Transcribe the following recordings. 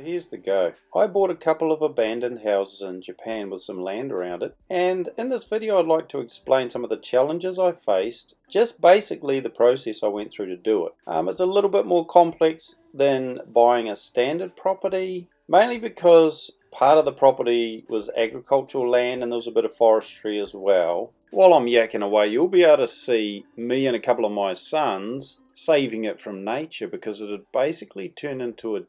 here's the go. I bought a couple of abandoned houses in Japan with some land around it, and in this video I'd like to explain some of the challenges I faced, just basically the process I went through to do it. It's a little bit more complex than buying a standard property, mainly because part of the property was agricultural land and there was a bit of forestry as well. While I'm yakking away, you'll be able to see me and a couple of my sons saving it from nature because it had basically turned into a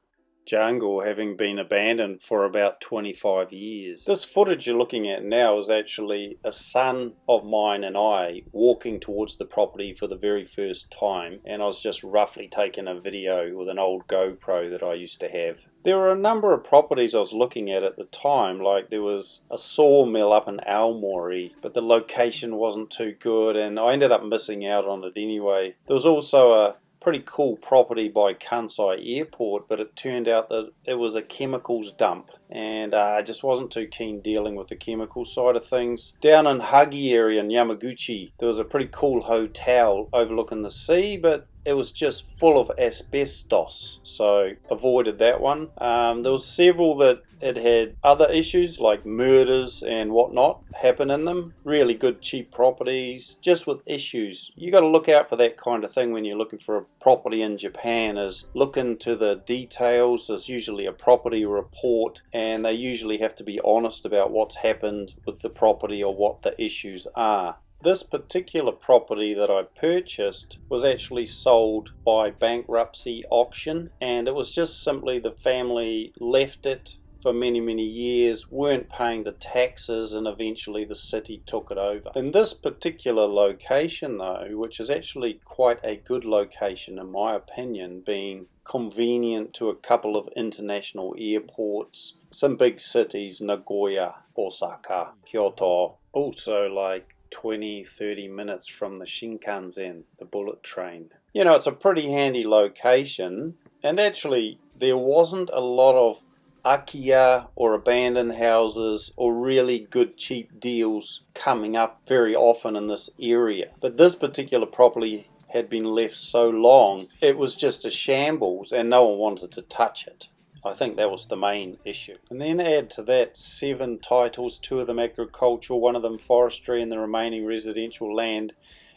jungle, having been abandoned for about 25 years. This footage you're looking at now is actually a son of mine and I walking towards the property for the very first time, and I was just roughly taking a video with an old GoPro that I used to have. There were a number of properties I was looking at the time, like there was a sawmill up in Aomori, but the location wasn't too good and I ended up missing out on it anyway. There was also a pretty cool property by Kansai Airport, but it turned out that it was a chemicals dump, and I just wasn't too keen dealing with the chemical side of things. Down in Hagi area in Yamaguchi, there was a pretty cool hotel overlooking the sea, but it was just full of asbestos, so avoided that one. There was several that it had other issues like murders and whatnot happen in them. Really good cheap properties, just with issues. You got to look out for that kind of thing when you're looking for a property in Japan. Is look into the details. There's usually a property report, and they usually have to be honest about what's happened with the property or what the issues are. This particular property that I purchased was actually sold by bankruptcy auction, and it was just simply the family left it for many years, weren't paying the taxes, and eventually the city took it over. In this particular location though, which is actually quite a good location in my opinion, being convenient to a couple of international airports, some big cities, Nagoya, Osaka, Kyoto, also like 20-30 minutes from the Shinkansen, the bullet train. You know, it's a pretty handy location, and actually there wasn't a lot of Akiya or abandoned houses or really good cheap deals coming up very often in this area. But this particular property had been left so long, it was just a shambles and no one wanted to touch it. I think that was the main issue. And then add to that 7 titles, 2 of them agricultural, 1 of them forestry, and the remaining residential land.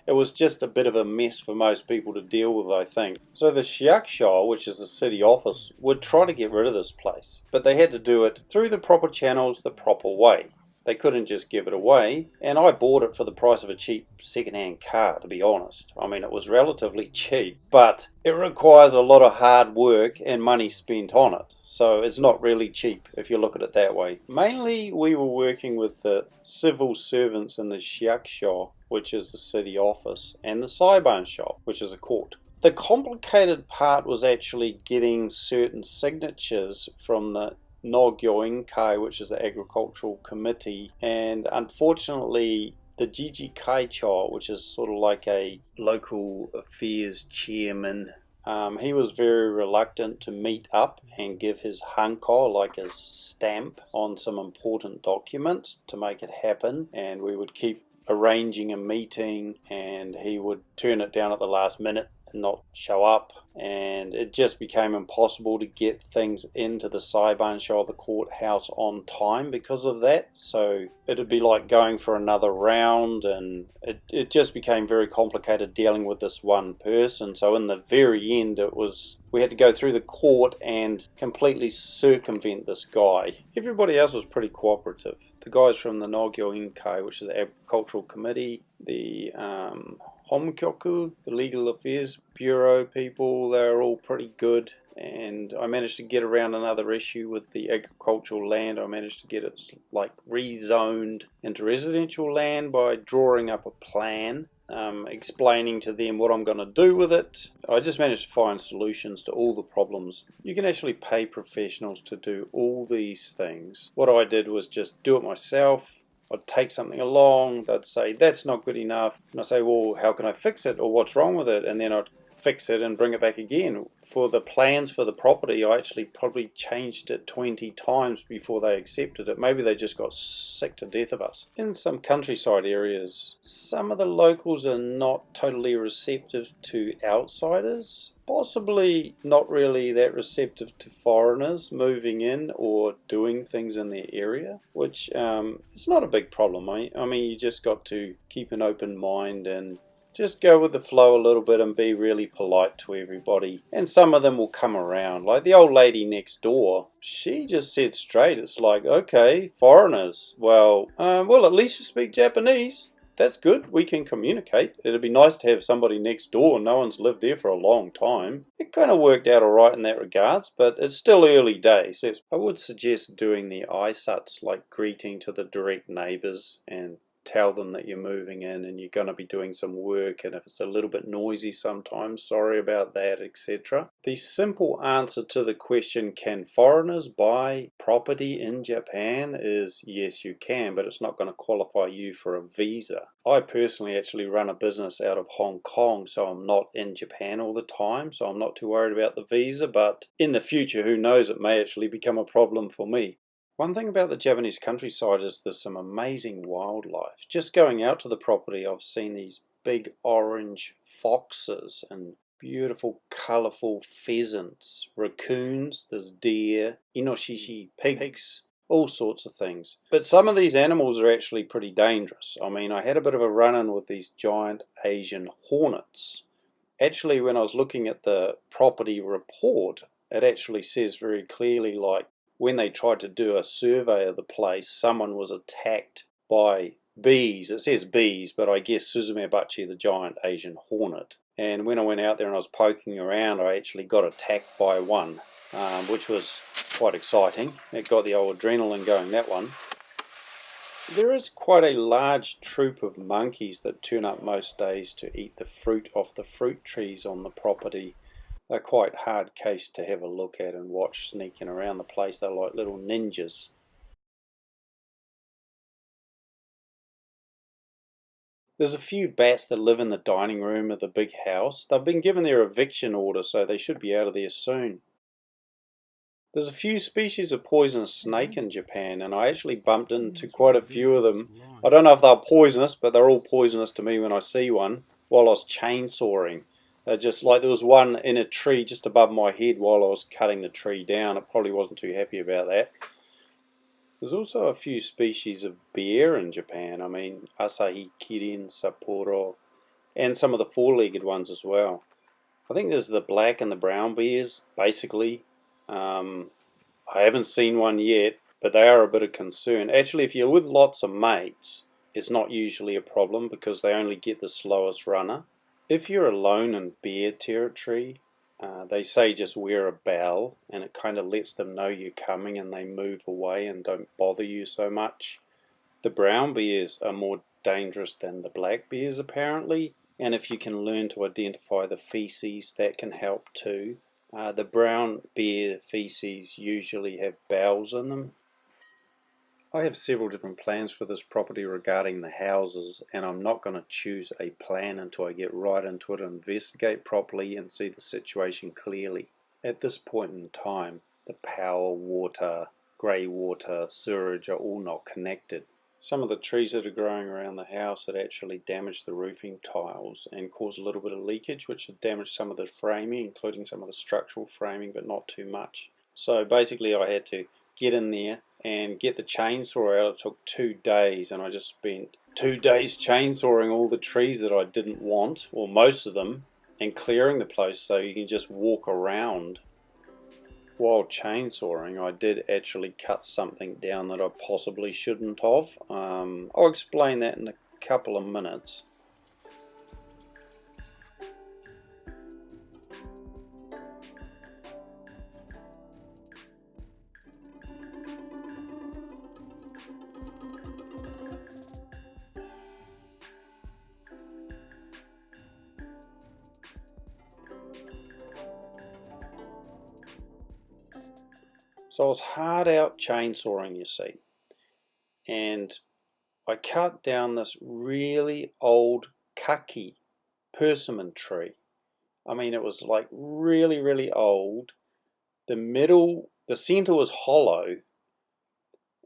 It was just a bit of a mess for most people to deal with, I think. So the Shiakusho, which is the city office, would try to get rid of this place, but they had to do it through the proper channels, the proper way. They couldn't just give it away, and I bought it for the price of a cheap second-hand car, to be honest. I mean, it was relatively cheap, but it requires a lot of hard work and money spent on it. So it's not really cheap if you look at it that way. Mainly, we were working with the civil servants in the Shiakusho, which is the city office, and the Saiban shop, which is a court. The complicated part was actually getting certain signatures from the Nagyo Inkai, which is the agricultural committee, and unfortunately the Jiji Kaicho, which is sort of like a local affairs chairman, he was very reluctant to meet up and give his hanko, like his stamp, on some important documents to make it happen, and we would keep arranging a meeting and he would turn it down at the last minute and not show up, and it just became impossible to get things into the Saiban show, the courthouse, on time because of that. So it'd be like going for another round, and it just became very complicated dealing with this one person. So in the very end, we had to go through the court and completely circumvent this guy. Everybody else was pretty cooperative. The guys from the Nagyo Inkai, which is the agricultural committee, the Homkyoku, the legal affairs bureau people, they're all pretty good, and I managed to get around another issue with the agricultural land. I managed to get it like rezoned into residential land by drawing up a plan, explaining to them what I'm going to do with it. I just managed to find solutions to all the problems. You can actually pay professionals to do all these things. What I did was just do it myself. I'd take something along, they'd say, that's not good enough. And I'd say, well, how can I fix it? Or what's wrong with it? And then I'd fix it and bring it back again. For the plans for the property, I actually probably changed it 20 times before they accepted it. Maybe they just got sick to death of us. In some countryside areas, some of the locals are not totally receptive to outsiders. Possibly not really that receptive to foreigners moving in or doing things in their area, which it's not a big problem. I mean, you just got to keep an open mind and just go with the flow a little bit and be really polite to everybody. And some of them will come around. Like the old lady next door, she just said straight, it's like, okay, foreigners. Well, at least you speak Japanese. That's good, we can communicate. It'd be nice to have somebody next door. No one's lived there for a long time. It kind of worked out alright in that regards, but it's still early days. I would suggest doing the aisatsu, like greeting to the direct neighbours, and tell them that you're moving in and you're going to be doing some work, and if it's a little bit noisy sometimes, sorry about that, etc. The simple answer to the question, can foreigners buy property in Japan, is yes, you can, but it's not going to qualify you for a visa. I personally actually run a business out of Hong Kong, so I'm not in Japan all the time, so I'm not too worried about the visa, but in the future, who knows, it may actually become a problem for me. One thing about the Japanese countryside is there's some amazing wildlife. Just going out to the property, I've seen these big orange foxes and beautiful colourful pheasants, raccoons, there's deer, inoshishi pigs, all sorts of things. But some of these animals are actually pretty dangerous. I mean, I had a bit of a run-in with these giant Asian hornets. Actually, when I was looking at the property report, it actually says very clearly, like, when they tried to do a survey of the place, someone was attacked by bees. It says bees, but I guess Suzumebachi, the giant Asian hornet. And when I went out there and I was poking around, I actually got attacked by one, which was quite exciting. It got the old adrenaline going, that one. There is quite a large troop of monkeys that turn up most days to eat the fruit off the fruit trees on the property. They're quite hard case to have a look at and watch sneaking around the place. They're like little ninjas. There's a few bats that live in the dining room of the big house. They've been given their eviction order, so they should be out of there soon. There's a few species of poisonous snake in Japan, and I actually bumped into quite a few of them. I don't know if they're poisonous, but they're all poisonous to me when I see one while I was chainsawing. Just like there was one in a tree just above my head while I was cutting the tree down. I probably wasn't too happy about that. There's also a few species of bear in Japan. I mean, Asahi Kirin, Sapporo, and some of the four-legged ones as well. I think there's the black and the brown bears, basically. I haven't seen one yet, but they are a bit of concern. Actually, if you're with lots of mates, it's not usually a problem because they only get the slowest runner. If you're alone in bear territory, they say just wear a bell, and it kind of lets them know you're coming and they move away and don't bother you so much. The brown bears are more dangerous than the black bears apparently, and if you can learn to identify the feces, that can help too. The brown bear feces usually have bowels in them. I have several different plans for this property regarding the houses, and I'm not going to choose a plan until I get right into it and investigate properly and see the situation clearly. At this point in time, the power, water, grey water, sewerage are all not connected. Some of the trees that are growing around the house had actually damaged the roofing tiles and caused a little bit of leakage, which had damaged some of the framing, including some of the structural framing, but not too much. So basically I had to get in there and get the chainsaw out. It took 2 days, and I just spent 2 days chainsawing all the trees that I didn't want, or most of them, and clearing the place so you can just walk around. While chainsawing, I did actually cut something down that I possibly shouldn't have. I'll explain that in a couple of minutes. So I was hard out chainsawing, you see, and I cut down this really old kaki persimmon tree. I mean, it was like really, really old. The center was hollow,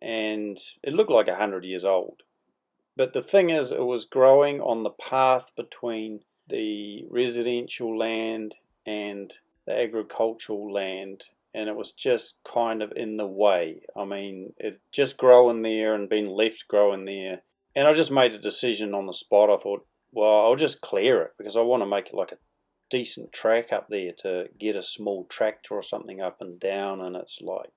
and it looked like 100 years old. But the thing is, it was growing on the path between the residential land and the agricultural land, and it was just kind of in the way. I mean, it just growing there and been left growing there. And I just made a decision on the spot. I thought, well, I'll just clear it because I want to make it like a decent track up there to get a small tractor or something up and down. And it's like,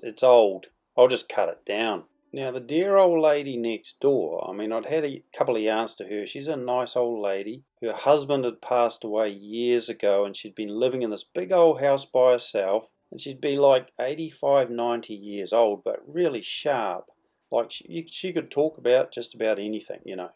it's old. I'll just cut it down. Now, the dear old lady next door, I mean, I'd had a couple of yarns to her. She's a nice old lady. Her husband had passed away years ago, and she'd been living in this big old house by herself. And she'd be like 85, 90 years old, but really sharp. Like, she could talk about just about anything, you know.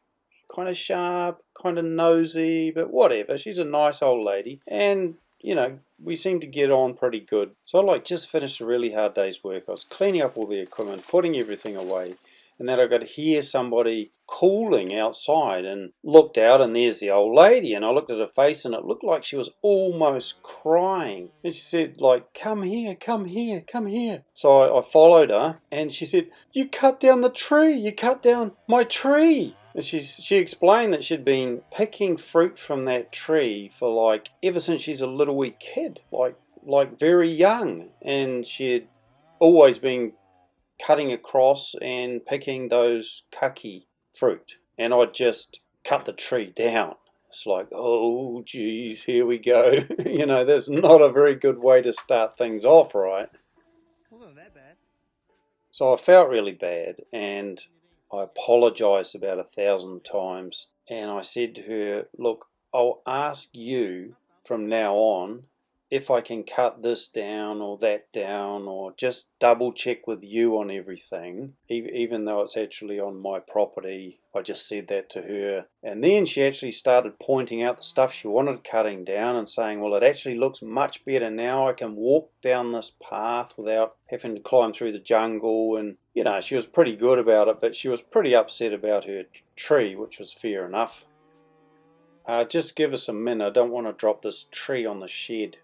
Kind of sharp, kind of nosy, but whatever. She's a nice old lady. And you know, we seem to get on pretty good. So I just finished a really hard day's work. I was cleaning up all the equipment, putting everything away, and then I got to hear somebody calling outside, and looked out, and there's the old lady, and I looked at her face, and it looked like she was almost crying. And she said, like, come here, come here, come here. So I followed her, and she said, you cut down the tree, you cut down my tree. And she explained that she'd been picking fruit from that tree for like ever since she's a little wee kid, like very young, and she had always been cutting across and picking those kaki fruit, and I'd just cut the tree down. It's like, oh geez, here we go. You know, that's not a very good way to start things off, right? Wasn't that bad. So I felt really bad, and I apologised about 1,000 times, and I said to her, look, I'll ask you from now on if I can cut this down or that down, or just double check with you on everything, even though it's actually on my property. I just said that to her, and then she actually started pointing out the stuff she wanted cutting down and saying, well, it actually looks much better now. I can walk down this path without having to climb through the jungle. And you know, she was pretty good about it, but she was pretty upset about her tree, which was fair enough. Just give us a minute. I don't want to drop this tree on the shed.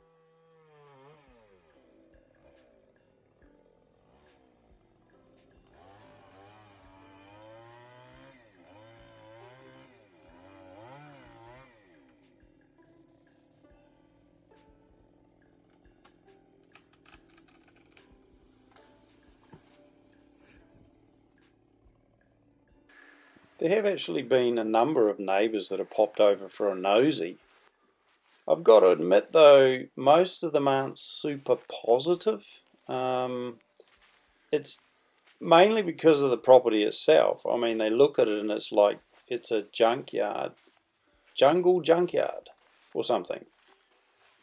There have actually been a number of neighbours that have popped over for a nosy. I've got to admit though, most of them aren't super positive. It's mainly because of the property itself. I mean, they look at it and it's like it's a junkyard, jungle junkyard or something.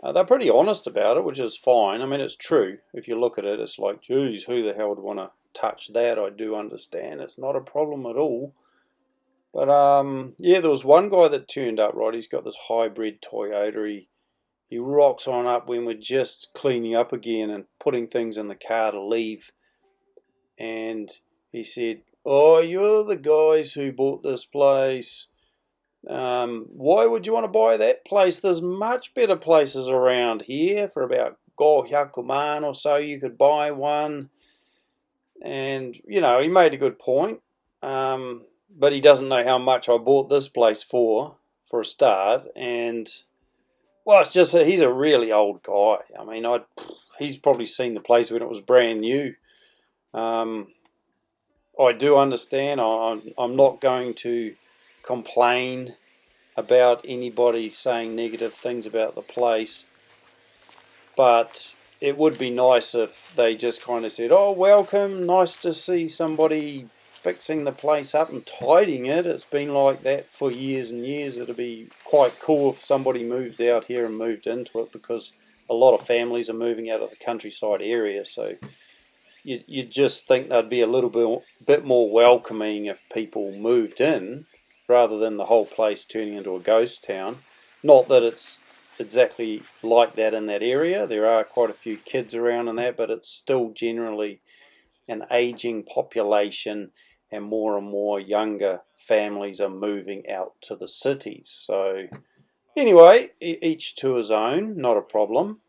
They're pretty honest about it, which is fine. I mean, it's true. If you look at it, it's like, geez, who the hell would want to touch that? I do understand. It's not a problem at all. But yeah, there was one guy that turned up, right? He's got this hybrid Toyota. He rocks on up when we're just cleaning up again and putting things in the car to leave. And he said, oh, you're the guys who bought this place. Why would you want to buy that place? There's much better places around here for about Yakuman or so. You could buy one. And, you know, he made a good point. But he doesn't know how much I bought this place for a start. And, well, it's just he's a really old guy. I mean, he's probably seen the place when it was brand new. I do understand. I'm not going to complain about anybody saying negative things about the place. But it would be nice if they just kind of said, oh, welcome, nice to see somebody fixing the place up and tidying it. It's been like that for years and years. It'd be quite cool if somebody moved out here and moved into it, because a lot of families are moving out of the countryside area. So you'd just think they'd be a little bit more welcoming if people moved in, rather than the whole place turning into a ghost town. Not that it's exactly like that in that area. There are quite a few kids around and that, but it's still generally an aging population, and more younger families are moving out to the cities. So Anyway, each to his own, not a problem.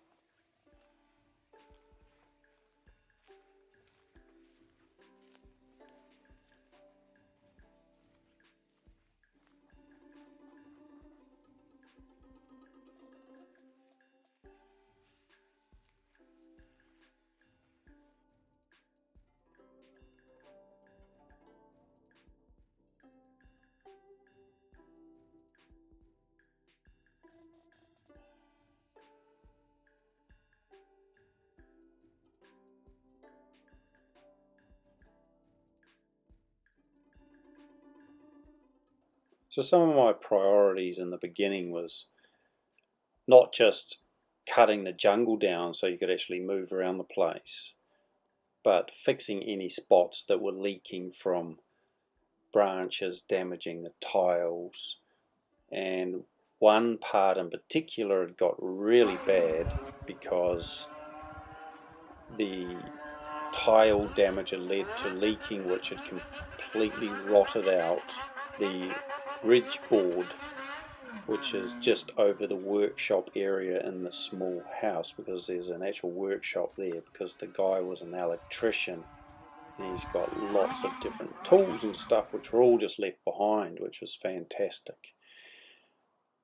So some of my priorities in the beginning was not just cutting the jungle down so you could actually move around the place, but fixing any spots that were leaking from branches damaging the tiles. And one part in particular had got really bad because the tile damage had led to leaking, which had completely rotted out the ridge board, which is just over the workshop area in the small house, because there's an actual workshop there because the guy was an electrician and he's got lots of different tools and stuff which were all just left behind, which was fantastic.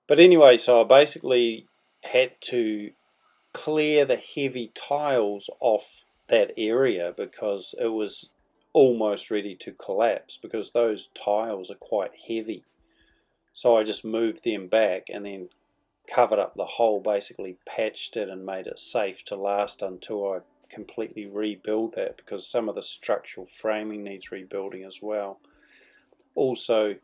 But anyway, so I basically had to clear the heavy tiles off that area because it was almost ready to collapse, because those tiles are quite heavy. So I just moved them back and then covered up the hole, basically patched it and made it safe to last until I completely rebuild that, because some of the structural framing needs rebuilding as well. Also,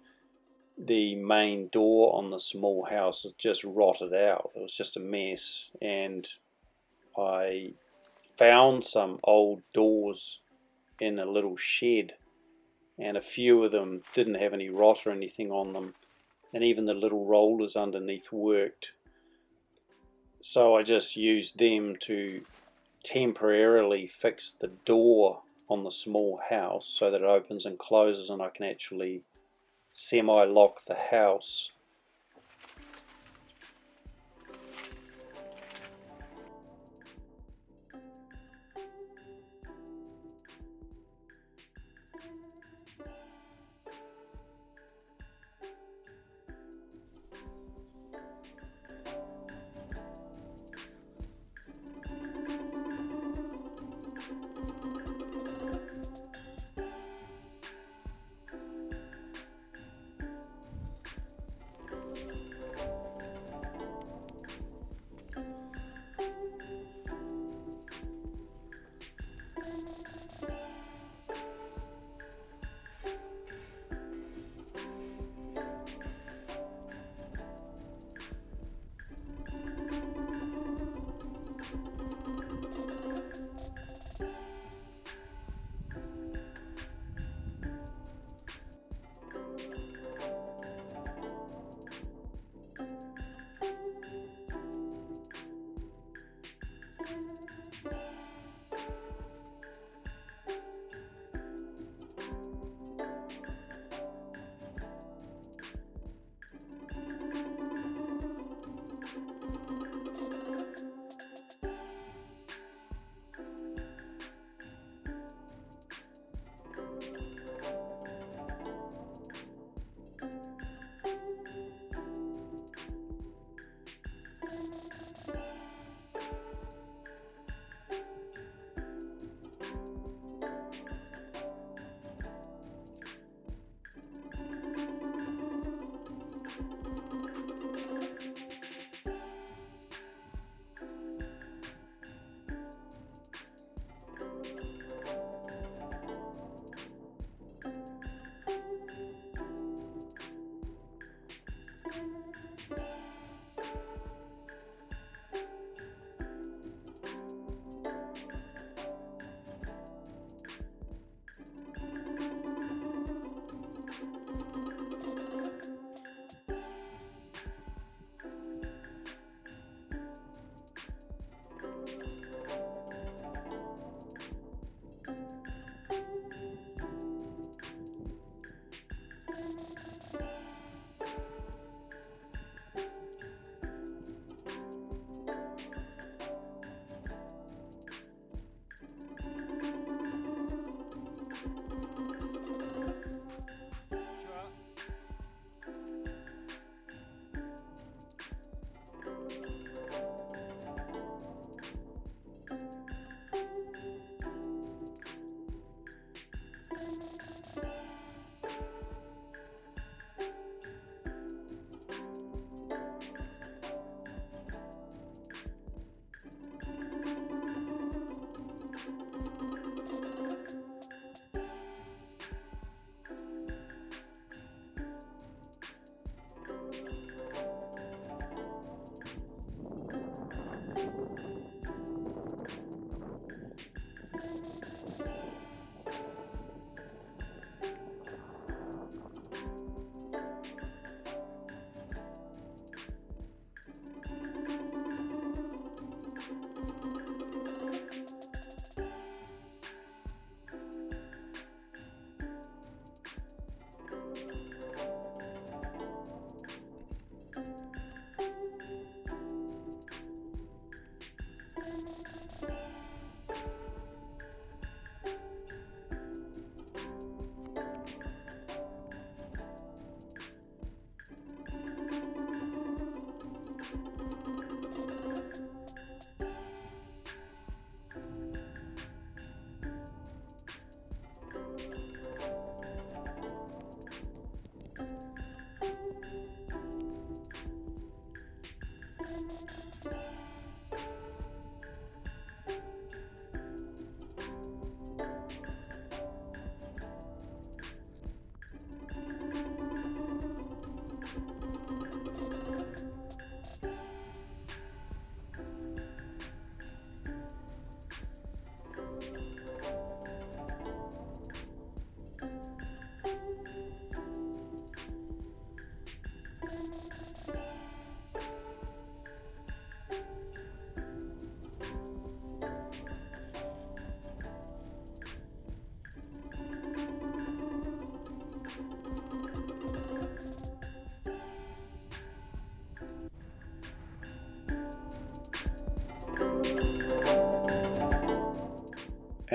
the main door on the small house has just rotted out. It was just a mess, and I found some old doors in a little shed, and a few of them didn't have any rot or anything on them, and even the little rollers underneath worked. So I just used them to temporarily fix the door on the small house so that it opens and closes and I can actually semi-lock the house.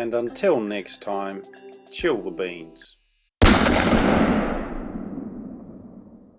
And until next time, chill the beans.